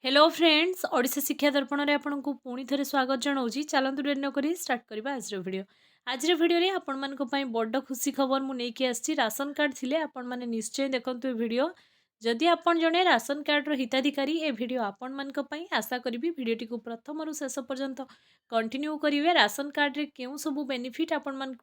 Hello friends Odisha शिक्षा दर्पण में आपन को पुणी थे स्वागत जनाऊँगी। चलतु डेरी नक स्टार्ट करवा आज भिडियो आपण मान बड़ खुशी खबर मुझे आसी राशन कार्ड थिले आपण मैंने निश्चय देखते वीडियो जदि आपण जड़े राशन कार्ड हिताधिकारी ए वीडियो आपण मान आशा करी भिडटी को प्रथम रु शेष पर्यंत कंटिन्यू करेंगे। राशन कार्ड रे क्यों सब बेनिफिट आपण मान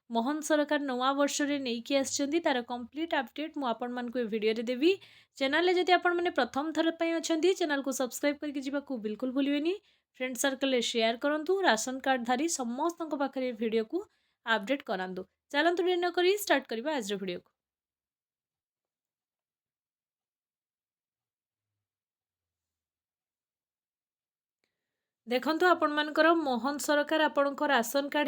मोहन सरकार नवा वर्ष रे नहीं आसछंती तार कंप्लीट अपडेट मु आपण मान को वीडियो रे देवी। चैनल जदि आपण मैंने प्रथम थर अच्छा चैनल को सब्सक्राइब करके जावाक बिल्कुल भूलिए। फ्रेंड सर्कल शेयर करूँ राशन कार्ड धारी समस्त पाखे वीडियो को अपडेट करातु। चलतु डेरी नक स्टार्ट करवा आज वीडियो को। देखंतु आपण मानकर मोहन सरकार आपणकर राशन कार्ड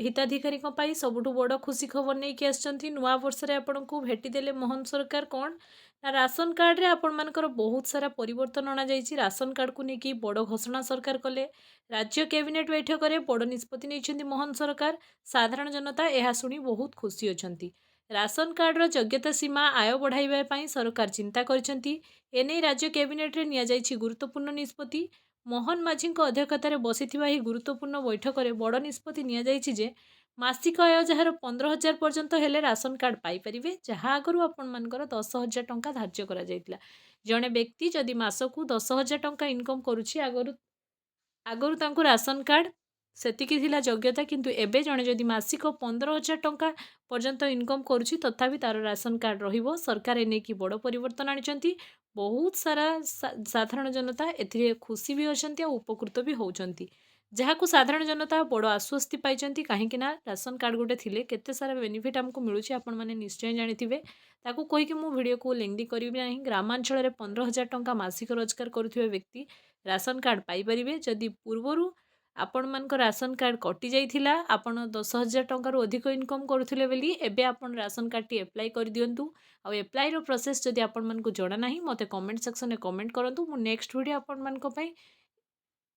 हिताधिकारी सबुठु बड़ खुशी खबर नहीं कि आसछंती। नुआ वर्ष रे आपण को भेटिदेले मोहन सरकार कौन ना राशन कार्ड रे आपण मानकर बहुत सारा परिवर्तन अना जाइछि। राशन कार्ड को लेकिन बड़ घोषणा सरकार कले। राज्य कैबिनेट बैठक में बड़ निष्पत्ति नहीं मोहन सरकार। साधारण जनता यह शुणी बहुत खुशी अछंती। राशन कार्ड रो योग्यता सीमा आय बढ़ाइबा सरकार चिंता करछंती। एने राज्य कैबिनेट रे निया जाइछि गुरुत्वपूर्ण निष्पत्ति। मोहन माझी अध्यक्षतार बसी गुरुत्वपूर्ण बैठक में बड़ निष्पत्ति नि मासिक आय जार 15,000 पर्यंत हेले राशन कार्ड पाइपर जहाँ आगु आपण मानकर 10,000 टंका धार्य करा जायतिला। जड़े व्यक्ति जदि मासकू 10,000 टंका इनकम करुच्ची आगु तांको राशन कार्ड सेतिकी थिला योग्यता किंतु एबे जड़े जदि मासिक 15,000 टंका पर्यंत इनकम करुच्ची तथापि तार राशन कार्ड रहिबो। सरकार एने की बड़ परिवर्तन आनिचंती। बहुत सारा साधारण जनता एथिरे खुशी भी अछंती और उपकृत भी होउचंती जहाकू साधारण जनता बड़ आश्वस्ति पाइचंती। कहीं राशन कार्ड गोटे थिले केते सारा बेनिफिट हमको मिलुची आपण माने निश्चय जानिथिबे। ताकू कहि कि मु वीडियो को लेंदी करिबि नाही। ग्रामांचल रे 15,000 टंका मासिक रोजगार करुथिबे व्यक्ति राशन कार्ड पाई परिबे। जदि पूर्वरु आपण मानक राशन कार्ड कटि जाइथिला आपण 10,000 टंका अधिक इनकम करुथिले बेली एबे आपण राशन कार्ड टी अप्लाई कर दियंतु। आ एप्लाई रो प्रोसेस जदि आपण मानक जणा नाही मते कमेंट सेक्शन में कमेंट करंतु। मु नेक्स्ट वीडियो आपण मानक पई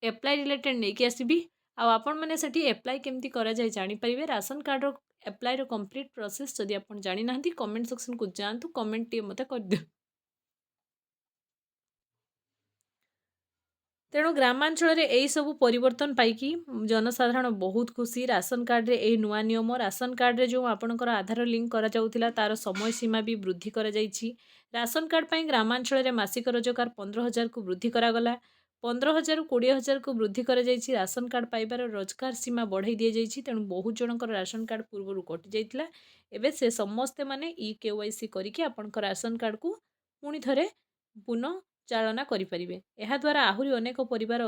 एप्लाई रिलेटेड नहीं कि आसबि। आपण मैंने सेठी एप्लाई केमती करा जाय जानि परिबे। राशन कार्ड रो एप्लाई रो कंप्लीट प्रोसेस जदि आपण जानि नाहंती कमेंट सेक्शन को जांतु कमेंट टी मते कर दियो। तेणु ग्रामांचल रे एई सबु परिवर्तन पाइकी जनसाधारण बहुत खुशी। राशन कार्ड रे एई नुआ नियम राशन कार्ड रे जो आपणकर आधार लिंक करा जाउथिला तार समय सीमा भी वृद्धि करा जाइछि। राशन कार्ड पई ग्रामांचल रे मासिक रोजगार 15,000 को वृद्धि करा गला। 15,000 ରୁ 20,000 को वृद्धि करा जाइछि। राशन कार्ड पाइबार रोजगार सीमा बढ़ाई दिया जाइछि। तेणु बहुत जनकर राशन कार्ड पूर्व कटि जाइतिला एबे से समस्ते माने ई केवाईसी करिके आपणकर राशन कार्ड को पुणी थरे पुनः चालना करिपारिबे। एहा द्वारा आहुरी अनेक परिवार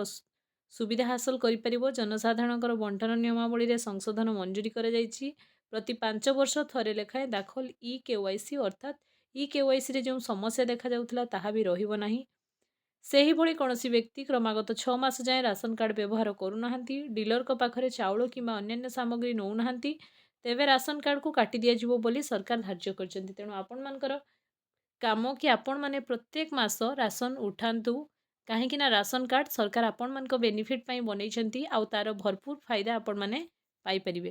सुविधा हासिल करिपारिबो। जनसाधारणकर बंटन नियमावली रे संशोधन मंजूरी करा जाइछि। प्रति 5 वर्ष थरे लेखाए दाखल ई केवाईसी अर्थात ई केवाईसी रे जो समस्या देखा जाउथला ताहा भी रहिबो नाही। सेही भली कोनोसी व्यक्ति क्रमागत 6 मास जाए राशन कार्ड व्यवहार करूनाहांती डीलर को पाखरे चाउल किंबा अन्य सामग्री नौनाहांती तेबे राशन कार्ड को काटी दिया जिवो बोली सरकार धार्य करछंती। तेणु आपण मानकर काम कि आपण माने प्रत्येक मास राशन उठातु कहीं राशन कार्ड सरकार आपण मान बेनिफिट पाई बनई आउ तार भरपूर फायदा आपण माने पाई परिबे।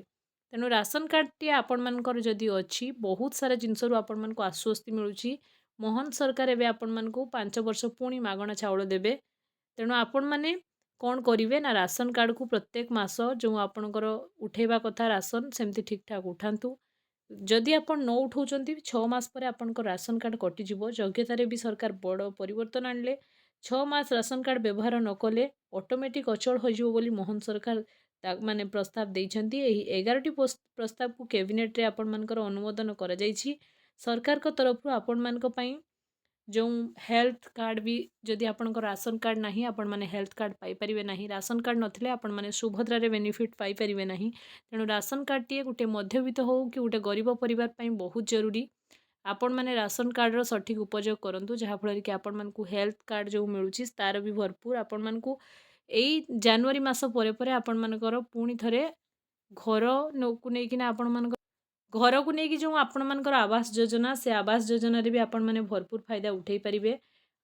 तेणु राशन कार्ड टी आपण मानकर जदि अच्छी बहुत सारा जिनसरू आपण मान आश्वस्ति मिलूची। मोहन सरकार एवं आपण मान 5 वर्ष पुणी मागणा चाउल देबे। तेणु आपण माने कौन करेंगे ना राशन कार्ड को प्रत्येक मास जो आपणकर उठेबा कथा राशन सेमती ठीक ठाक उठातु। जदि आपण न उठाउचंती 6 मास पर आपणकर राशन कार्ड कटिजिवो। योग्यतार भी सरकार बड़ परिवर्तन आणले। 6 मास राशन कार्ड व्यवहार न कले ऑटोमेटिक अचल हो बोली मोहन सरकार माने प्रस्ताव देइछंती। एही 11टी प्रस्ताव को कैबिनेट रे आपण मानकर अनुमोदन करा जाइछि। सरकार को तरफ आपण मानक पई जो हेल्थ कार्ड भी जदि आपणकर राशन कार्ड नाही आपण माने हेल्थ कार्ड पाई परिबे नाही। राशन कार्ड नथिले आपण माने सुभद्रा रे बेनिफिट पाई परिबे नाही। तेणु राशन कार्ड टी गोटे मध्यवित्त हो कि गोटे गरीब परिवार पई बहुत जरूरी। आपण माने राशन कार्ड रो सठिक उपयोग करंतु जहाँ फल कि आपण मानकू हेल्थ कार्ड जो मिलूची तार भी भरपूर आपण मानकू एई जनवरी मास परे परे आपण मानकर पुणी थरे घर को नेकिना आपण मानकर घर को लेकिन जो आपण मानकर आवास योजना से आवास योजना रे भी आपण माने भरपूर फायदा उठे पारिबे।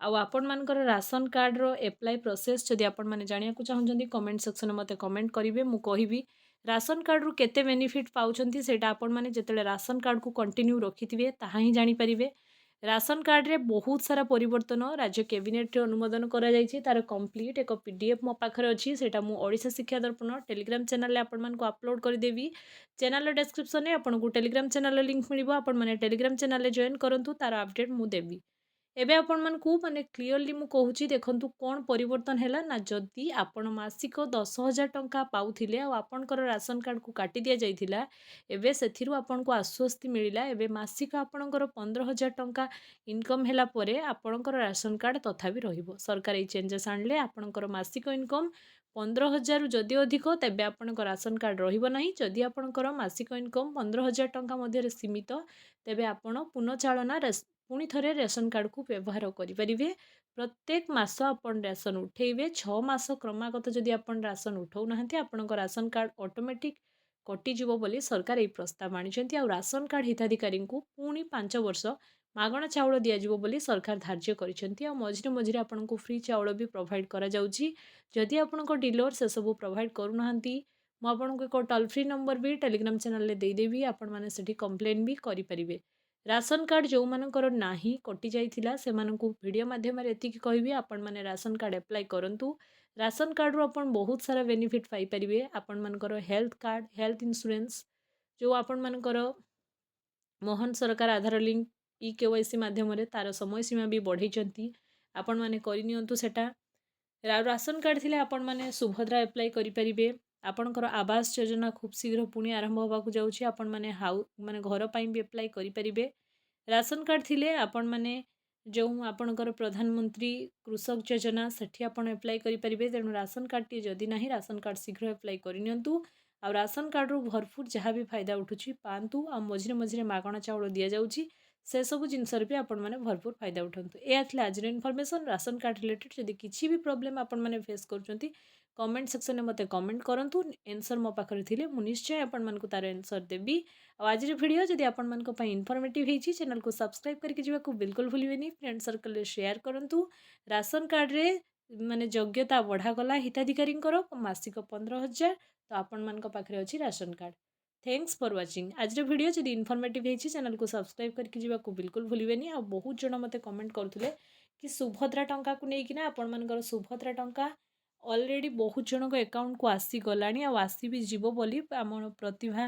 आपण मानकर राशन कार्ड रो एप्लाई प्रोसेस जदि आपण माने जानिया को चाहउछंती कमेंट सेक्शन में मते कमेंट करिवे। मु कहिबी राशन कार्ड रू केते बेनिफिट पाउछंती सेटा आपण माने जेतेले राशन कार्ड को कंटिन्यू रखिथिबे ताहा ही जानि परिबे। ରାସନ କାର୍ଡ଼ରେ ବହୁତ ସାରା ପରିବର୍ତ୍ତନ ରାଜ୍ୟ କ୍ୟାବିନେଟ୍‌ରେ ଅନୁମୋଦନ କରାଯାଇଛି। ତାର କମ୍ପ୍ଲିଟ୍ ଏକ PDF ମୋ ପାଖରେ ଅଛି। ସେଇଟା ମୁଁ ଓଡ଼ିଶା ଶିକ୍ଷା ଦର୍ପଣ ଟେଲିଗ୍ରାମ ଚ୍ୟାନେଲରେ ଆପଣମାନଙ୍କୁ ଅପଲୋଡ଼ କରିଦେବି। ଚ୍ୟାନେଲର ଡେସ୍କ୍ରିପସନରେ ଆପଣଙ୍କୁ ଟେଲିଗ୍ରାମ ଚ୍ୟାନେଲର ଲିଙ୍କ୍ ମିଳିବ। ଆପଣମାନେ ଟେଲିଗ୍ରାମ ଚ୍ୟାନେଲରେ ଜଏନ୍ କରନ୍ତୁ। ତାର ଅପଡେଟ୍ ମୁଁ ଦେବି। ଏବେ ଆପଣମାନଙ୍କୁ ମାନେ କ୍ଲିୟରଲି ମୁଁ କହୁଛି ଦେଖନ୍ତୁ କ'ଣ ପରିବର୍ତ୍ତନ ହେଲା ନା ଯଦି ଆପଣ ମାସିକ 10,000 ଟଙ୍କା ପାଉଥିଲେ ଆଉ ଆପଣଙ୍କର ରାସନ କାର୍ଡ଼କୁ କାଟି ଦିଆଯାଇଥିଲା, ଏବେ ସେଥିରୁ ଆପଣଙ୍କୁ ଆଶ୍ୱସ୍ତି ମିଳିଲା। ଏବେ ମାସିକ ଆପଣଙ୍କର 15,000 ଟଙ୍କା ଇନକମ୍ ହେଲା ପରେ ଆପଣଙ୍କର ରାସନ କାର୍ଡ଼ ତଥାପି ରହିବ। ସରକାର ଏଇ ଚେଞ୍ଜେସ୍ ଆଣିଲେ ଆପଣଙ୍କର ମାସିକ ଇନକମ୍ 15,000ରୁ ଯଦି ଅଧିକ ତେବେ ଆପଣଙ୍କ ରାସନ କାର୍ଡ଼ ରହିବ ନାହିଁ। ଯଦି ଆପଣଙ୍କର ମାସିକ ଇନକମ୍ 15,000 ଟଙ୍କା ମଧ୍ୟରେ ସୀମିତ ତେବେ ଆପଣ ପୁନଃଚାଳନା ପୁଣି ଥରେ ରେସନ କାର୍ଡ଼କୁ ବ୍ୟବହାର କରିପାରିବେ। ପ୍ରତ୍ୟେକ ମାସ ଆପଣ ରାସନ ଉଠେଇବେ। 6 ମାସ କ୍ରମାଗତ ଯଦି ଆପଣ ରାସନ ଉଠାଉନାହାନ୍ତି ଆପଣଙ୍କ ରାସନ କାର୍ଡ଼ ଅଟୋମେଟିକ୍ କଟିଯିବ ବୋଲି ସରକାର ଏହି ପ୍ରସ୍ତାବ ଆଣିଛନ୍ତି। ଆଉ ରାସନ କାର୍ଡ଼ ହିତାଧିକାରୀଙ୍କୁ ପୁଣି 5 ବର୍ଷ ମାଗଣା ଚାଉଳ ଦିଆଯିବ ବୋଲି ସରକାର ଧାର୍ଯ୍ୟ କରିଛନ୍ତି। ଆଉ ମଝିରେ ମଝିରେ ଆପଣଙ୍କୁ ଫ୍ରି ଚାଉଳ ବି ପ୍ରୋଭାଇଡ଼ କରାଯାଉଛି। ଯଦି ଆପଣଙ୍କ ଡିଲର ସେସବୁ ପ୍ରୋଭାଇଡ଼ କରୁନାହାନ୍ତି ମୁଁ ଆପଣଙ୍କୁ ଏକ ଟୋଲ୍ ଫ୍ରି ନମ୍ବର ବି ଟେଲିଗ୍ରାମ ଚ୍ୟାନେଲରେ ଦେଇଦେବି। ଆପଣମାନେ ସେଠି କମ୍ପ୍ଲେନ୍ ବି କରିପାରିବେ। ରାସନ କାର୍ଡ଼ ଯେଉଁମାନଙ୍କର ନାହିଁ କଟିଯାଇଥିଲା ସେମାନଙ୍କୁ ଭିଡ଼ିଓ ମାଧ୍ୟମରେ ଏତିକି କହିବି ଆପଣମାନେ ରାସନ କାର୍ଡ଼ ଆପ୍ଲାଏ କରନ୍ତୁ। ରାସନ କାର୍ଡ଼ରୁ ଆପଣ ବହୁତ ସାରା ବେନିଫିଟ୍ ପାଇପାରିବେ। ଆପଣମାନଙ୍କର ହେଲ୍ଥ କାର୍ଡ଼, ହେଲ୍ଥ ଇନ୍ସୁରାନ୍ସ ଯେଉଁ ଆପଣମାନଙ୍କର ମୋହନ ସରକାର ଆଧାର ଲିଙ୍କ୍ eKYC ମାଧ୍ୟମରେ ତାର ସମୟସୀମା ବି ବଢ଼େଇଛନ୍ତି। ଆପଣମାନେ କରିନିଅନ୍ତୁ ସେଟା। ରାସନ କାର୍ଡ଼ ଥିଲେ ଆପଣମାନେ ସୁଭଦ୍ରା ଆପ୍ଲାଏ କରିପାରିବେ। ଆପଣଙ୍କର ଆବାସ ଯୋଜନା ଖୁବ୍ ଶୀଘ୍ର ପୁଣି ଆରମ୍ଭ ହେବାକୁ ଯାଉଛି। ଆପଣମାନେ ମାନେ ଘର ପାଇଁ ବି ଆପ୍ଲାଏ କରିପାରିବେ। ରାସନ କାର୍ଡ଼ ଥିଲେ ଆପଣମାନେ ଯେଉଁ ଆପଣଙ୍କର ପ୍ରଧାନମନ୍ତ୍ରୀ କୃଷକ ଯୋଜନା ସେଠି ଆପଣ ଆପ୍ଲାଏ କରିପାରିବେ। ତେଣୁ ରାସନ କାର୍ଡ଼ଟି ଯଦି ନାହିଁ ରାସନ କାର୍ଡ଼ ଶୀଘ୍ର ଆପ୍ଲାଏ କରିନିଅନ୍ତୁ। ଆଉ ରାସନ କାର୍ଡ଼ରୁ ଭରପୁର ଯାହା ବି ଫାଇଦା ଉଠୁଛି ପାଆନ୍ତୁ। ଆଉ ମଝିରେ ମଝିରେ ମାଗଣା ଚାଉଳ ଦିଆଯାଉଛି ସେସବୁ ଜିନିଷରେ ବି ଆପଣମାନେ ଭରପୁର ଫାଇଦା ଉଠାନ୍ତୁ। ଏହା ଥିଲା ଆଜିର ଇନଫର୍ମେସନ୍ ରାସନ କାର୍ଡ଼ ରିଲେଟେଡ୍। ଯଦି କିଛି ବି ପ୍ରୋବ୍ଲେମ୍ ଆପଣମାନେ ଫେସ୍ କରୁଛନ୍ତି କମେଣ୍ଟ ସେକ୍ସନରେ ମୋତେ କମେଣ୍ଟ କରନ୍ତୁ। ଆନ୍ସର୍ ମୋ ପାଖରେ ଥିଲେ ମୁଁ ନିଶ୍ଚୟ ଆପଣମାନଙ୍କୁ ତାର ଆନ୍ସର୍ ଦେବି। ଆଉ ଆଜିର ଭିଡ଼ିଓ ଯଦି ଆପଣମାନଙ୍କ ପାଇଁ ଇନଫର୍ମେଟିଭ୍ ହେଇଛି ଚ୍ୟାନେଲକୁ ସବସ୍କ୍ରାଇବ୍ କରିକି ଯିବାକୁ ବିଲକୁଲ ଭୁଲିବେନି। ଫ୍ରେଣ୍ଡ ସର୍କଲରେ ସେୟାର କରନ୍ତୁ। ରାସନ କାର୍ଡ଼ରେ ମାନେ ଯୋଗ୍ୟତା ବଢ଼ାଗଲା ହିତାଧିକାରୀଙ୍କର ମାସିକ 15,000 ତ ଆପଣମାନଙ୍କ ପାଖରେ ଅଛି ration card. Thanks for watching. ଆଜିର ଭିଡ଼ିଓ ଯଦି ଇନଫର୍ମେଟିଭ୍ ହେଇଛି ଚ୍ୟାନେଲକୁ ସବସ୍କ୍ରାଇବ୍ କରିକି ଯିବାକୁ ବିଲକୁଲ ଭୁଲିବେନି। ଆଉ ବହୁତ ଜଣ ମୋତେ କମେଣ୍ଟ କରୁଥିଲେ କି ସୁଭଦ୍ରା ଟଙ୍କାକୁ ନେଇକିନା ଆପଣମାନଙ୍କର ସୁଭଦ୍ରା ଟଙ୍କା ଅଲରେଡ଼ି ବହୁତ ଜଣଙ୍କ ଆକାଉଣ୍ଟକୁ ଆସିଗଲାଣି ଆଉ ଆସି ବି ଯିବ ବୋଲି ଆମର ପ୍ରତିଭା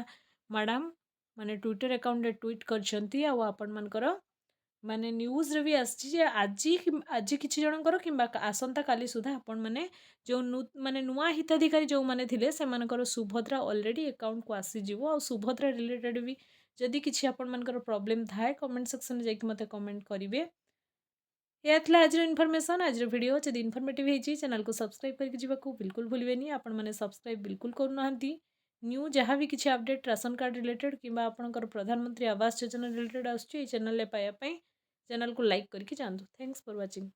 ମ୍ୟାଡ଼ାମ୍ ମାନେ ଟ୍ୱିଟର୍ ଆକାଉଣ୍ଟରେ ଟ୍ୱିଟ୍ କରିଛନ୍ତି। ଆଉ ଆପଣମାନଙ୍କର ମାନେ ନ୍ୟୁଜ୍ରେ ବି ଆସିଛି ଯେ ଆଜି କିଛି ଜଣଙ୍କର କିମ୍ବା ଆସନ୍ତାକାଲି ସୁଦ୍ଧା ଆପଣମାନେ ଯେଉଁ ମାନେ ନୂଆ ହିତାଧିକାରୀ ଯେଉଁମାନେ ଥିଲେ ସେମାନଙ୍କର ସୁଭଦ୍ରା ଅଲରେଡ଼ି ଆକାଉଣ୍ଟକୁ ଆସିଯିବ। ଆଉ ସୁଭଦ୍ରା ରିଲେଟେଡ଼୍ ବି ଯଦି କିଛି ଆପଣମାନଙ୍କର ପ୍ରୋବ୍ଲେମ୍ ଥାଏ କମେଣ୍ଟ ସେକ୍ସନରେ ଯାଇକି ମୋତେ କମେଣ୍ଟ କରିବେ। ଏହା ଥିଲା ଆଜିର ଇନଫର୍ମେସନ୍। ଆଜିର ଭିଡ଼ିଓ ଯଦି ଇନଫର୍ମେଟିଭ୍ ହେଇଛି ଚ୍ୟାନେଲକୁ ସବସ୍କ୍ରାଇବ୍ କରିକି ଯିବାକୁ ବିଲକୁଲ ଭୁଲିବେନି। ଆପଣମାନେ ସବସ୍କ୍ରାଇବ୍ ବିଲକୁଲ କରୁନାହାନ୍ତି। ନ୍ୟୁ ଯାହା ବି କିଛି ଅପଡେଟ୍ ରାସନ କାର୍ଡ଼ ରିଲେଟେଡ୍ କିମ୍ବା ଆପଣଙ୍କର ପ୍ରଧାନମନ୍ତ୍ରୀ ଆବାସ ଯୋଜନା ରିଲେଟେଡ୍ ଆସୁଛି ଏହି ଚ୍ୟାନେଲରେ ପାଇବା ପାଇଁ ଚ୍ୟାନେଲକୁ ଲାଇକ୍ କରିକି ଯାଆନ୍ତୁ। Thanks for watching.